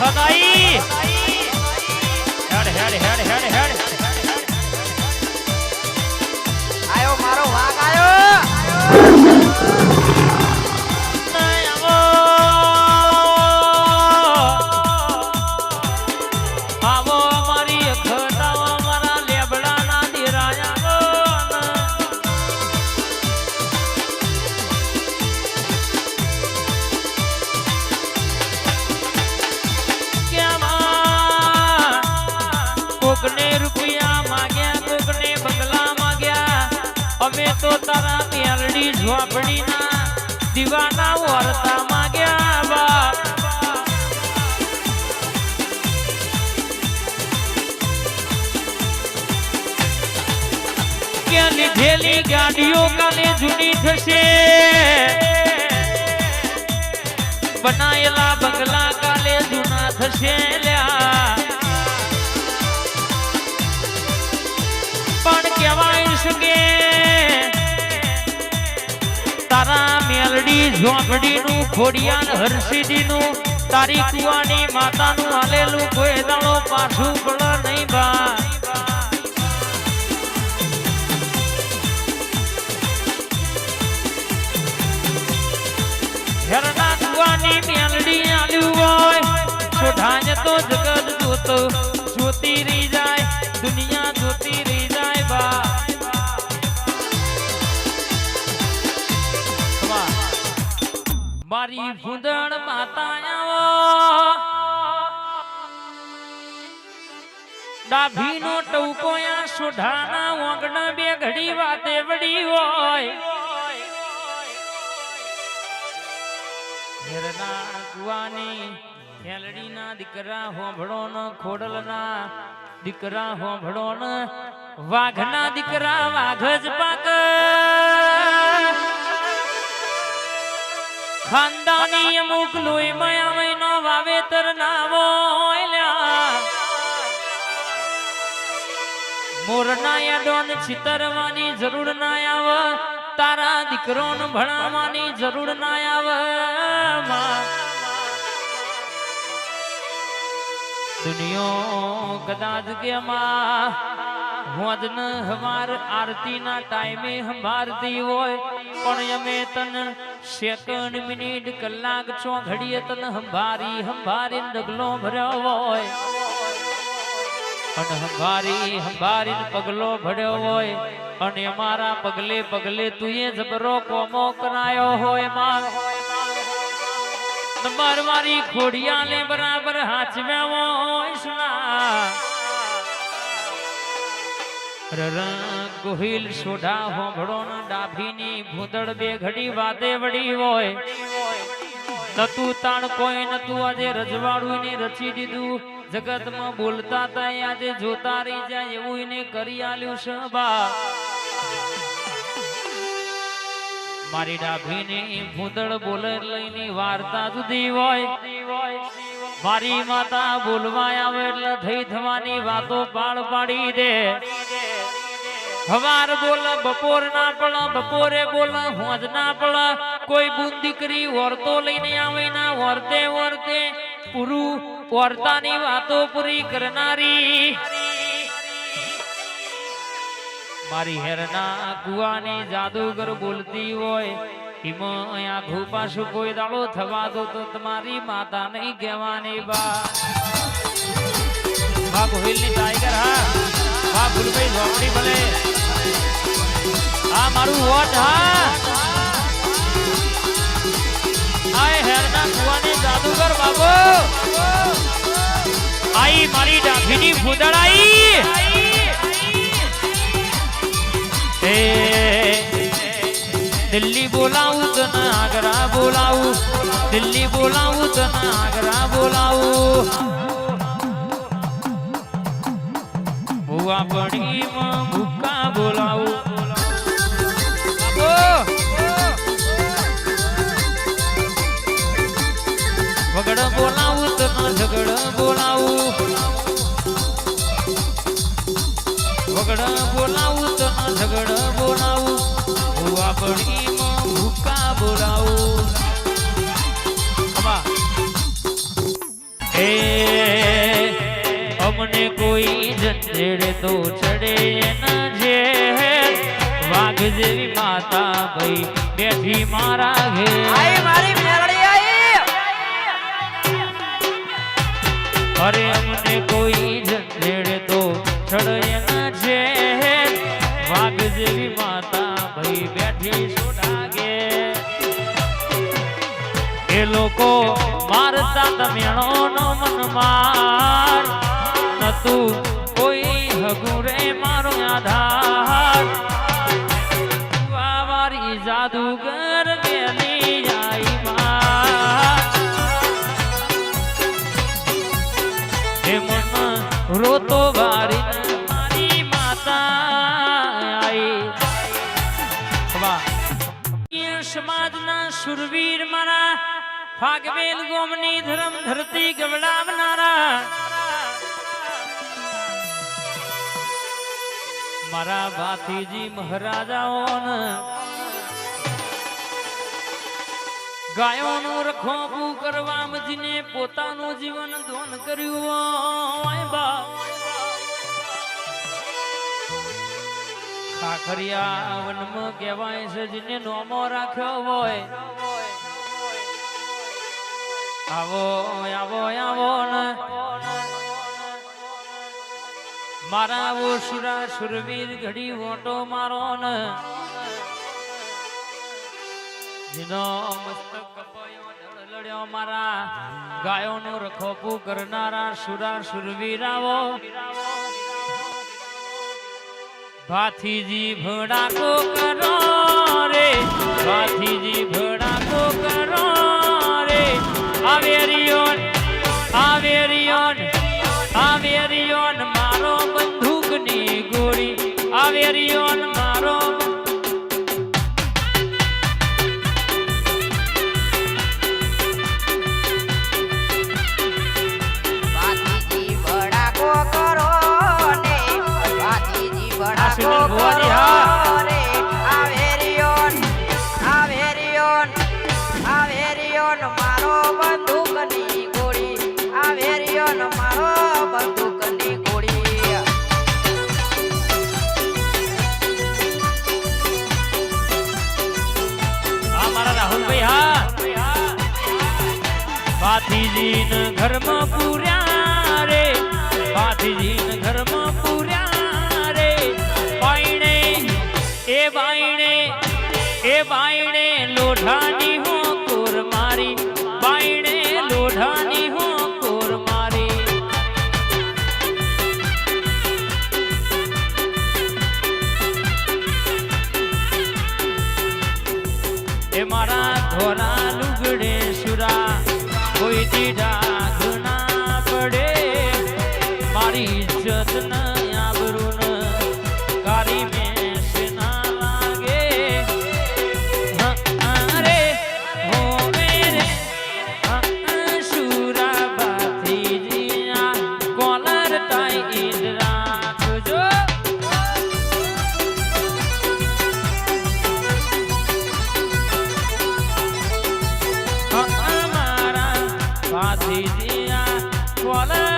સદાઈ હેડ હેડ હેડ હેડ હેડ આયો મારો વાઘ આયો કોકને રૂપિયા માંગ્યા કોકને બંગલા માંગ્યા અમે તો તારા મેલડી ઝોપડીના દીવાના વર્તા માંગ્યા બાપ ક્યાં લીધેલી ગાડીઓ કાલે જૂની થશે બનાયેલા બંગલા કાલે જૂના થશે લ્યા પણ કહેવાય છે કે તારા મેલડી ઝોપડીનું ખોડિયાલ હરસિદ્ધિનું તારી કુવાની માતાનું હાલેલું કોઈ દાડો પાછું પડે નહીં બા ઘરના કુવાની મેલડી આલ્યું હોય છોઢાને તો જગત જોતો જોતી રહી જાય દુનિયા જોતી રહી જાય બા મારી ભૂંદણ માતા આવો ડાભીનો ટવકો આ સોઢાના ઓગણા બે ઘડી વાતે વડી હોય ઘેરના કુવાની ખેલડીના દીકરા હોંભળો ન ખોડલના દીકરા હોંભળો ન વાઘના દીકરા વાઘ જ પાક ખાનદાની અમુક લોહી મયા મહિનો વાવેતર ના હોય મોરના યાડોન છિતરવાની જરૂર ના આવે તારા દીકરોને ભણાવવાની જરૂર ના આવે દુનિયો કદાચ કે માં હોજન હમાર આરતીના ટાઈમે હંભારતી હોય પણ અમે તને સેકન્ડ મિનિટ કલાક છો ઘડીએ તને હંભારી હંભારી ડગલો ભર્યો હોય અને હંભારી હંભારી પગલો ભર્યો હોય અને અમારા પગલે પગલે તુંએ જબરો કોમો કરાયો હોય માં નંબર મારી ખોડિયાલે બરાબર હાચવ્યા હોય કોહિલ સોઢા હોંભળો ન ડાભીની ભૂંદળ બે ઘડી વાતે વડી હોય નતું તાણ કોઈ નતું આજે રજવાડું ને રચી દીધું જગતમાં બોલતા તા આજે જોતા રહી જાય એવું એને કરી આલ્યું છે બા મારી ડાભીની ભૂંદળ બોલે લઈને વાર્તા જુદી હોય મારી માતા બોલવા આવે એટલે થઈ થવાની વાતો પાડ પાડી દે હવાર બોલ બપોર ના પડ બપોરે બોલ હોજ ના પડ કોઈ બુન દીકરી વર્તો લઈને આવે ના વર્તે વર્તે પૂરું વર્તાની વાતો પૂરી કરનારી મારી હેરના કુવાની જાદુગર બોલતી હોય એમાં આઘું પાછું કોઈ દાડો થવા દો તો તમારી માતા નહીં કહેવાની બા ગોહિલની ટાઈગર હા વાહ ભૂલભાઈ ઝોપડી ભલે આ મારું વોટ હા આય હેરના કુવાની જાદુગર બાબો આઈ મારી ડાભીની ભૂંદળ આઈ દિલ્હી બોલાવું તો આગ્રા બોલાવું દિલ્હી બોલાવું તો આગ્રા બોલાવું ભુવા પડીમાં ભૂકા બોલાવું વગડ બોલાવું તો ઝગડ બોલાવું વગડ બોલાવું તો ઝગડ બોલાવું ભુવા પડીમાં ભૂકા બોલાવું એ કોઈ જંજેડે તો ચડે એના જે વાઘ જેવી માતા ભાઈ બેઠી મારા ઘેર આઈ મારી મેલડી આઈ અરે અમને કોઈ જંજેડે તો ચડે એના જે વાઘ જેવી માતા ભાઈ બેઠી સોડા ઘેર એ લોકો મારતા તમેણો નો મન માર નતું કોઈ હગું રે મારો આધાર વાવારી જાદુગર ગેલી આઈ માં એ મન રોતો વારી મારી માતા આઈ વાહ સમાજના શુરવીર મારા ફાગવેલ ગોમની ધર્મ ધરતી ગવડાવનારા મારા ભાતીજી મહારાજાઓને ગાયોનું રખોપું કરવા મજીને પોતાનું જીવન ધોન કર્યું હોય બા ખાખરિયા વનમાં કહેવાય છે જેને નોમો રાખ્યો હોય આવો આવો આવો ને મારા વો શુરા શુરવીર ઘડી ઓટો મારો ને જેનો મસ્તક કપાયો ધડ લડ્યો મારા ગાયોનું રખોપું કરનારા શુરા શુરવીર આવો ભાથીજી ભડાકો કરો રે ભાથીજી ભડાકો કરો રે આવેરિયોન આવેરિયોન આવેરિયોન મારો બંદૂકની ગોળી આવેરિયોન મારો ભાતીજી ભડાકો કરો ને ભાતીજી ભડાકો ભુવાની, કરો હા. રે આવેરિયોન આવેરિયોન આવેરિયોન મારો બંદૂકની ગોળી આવેરિયોન મારો બંદૂકની ગોળી આ મારા રાહુલભાઈ હા ભાથીજી ઘરમાં પૂર્યા રે ભાથીજી ઘરમાં પૂર્યા રે બાયણે એ બાયણે લોઢાની હો કોર મારી બાયણે લોઢાની હો કોર મારી એ મારા ધોરા લુગડે સુરા કોઈ દીડા ઘણા પડે મારી ઇજ્જત ન આબરૂ ન કારી મેસ ના લાગે અરે હો મેરે સુરા ભાથીજી આ કોલર ટાઈટ રાખજો અમારા ભાથીજી આ કોલર